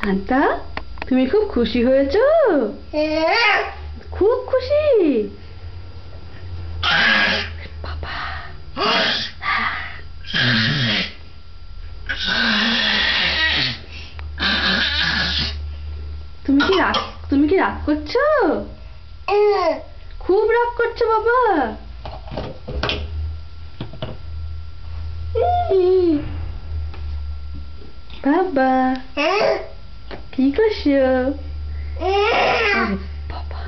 শান্তা, তুমি খুব খুশি হয়েছো? খুব খুশি। বাবা, তুমি কি রাগ করছো? খুব রাগ করছো বাবা? বাবা কি করছো? বাবা,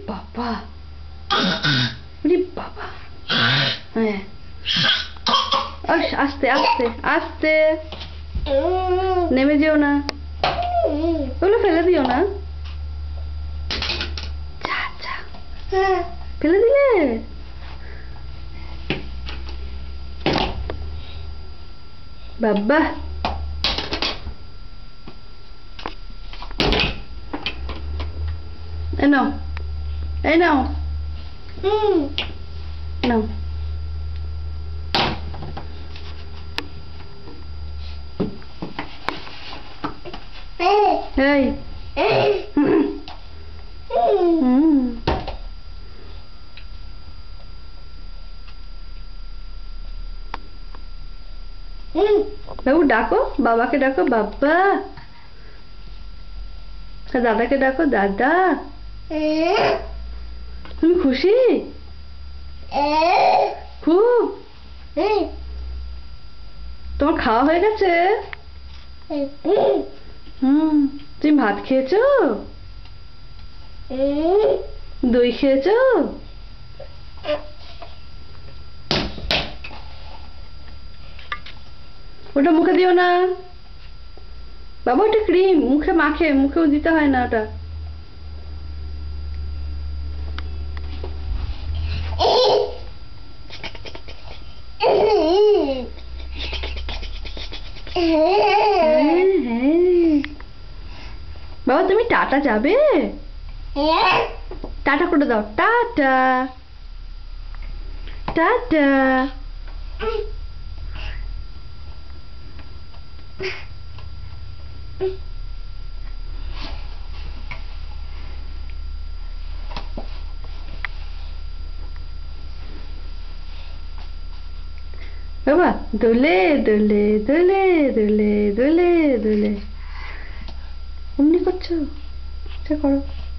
বাবা, বাবা, হ্যাঁ, আস্তে আস্তে আস্তে, নেমে যেও না, ওগুলো ফেলে দিও না। ফেলে দিলে? বাবা, এই নাও, এই নাও, নাও। এই বাবু ডাকো, বাবাকে ডাকো বাবা, দাদাকে ডাকো দাদা। তুমি খুশি? খুব? তোমার খাওয়া হয়ে গেছে? তুমি ভাত খেয়েছো? দই খেয়েছো? ওটা মুখে দিও না বাবা, ওটা ক্রিম, মুখে মাখে, মুখেও দিতে হয় না ওটা। বাবা তুমি টাটা যাবে? টাটা করে দাও, টাটা টাটা। বাবা দোলে দোলে দোলে দোলে দোলে দোলে, অমনি করছো, করো।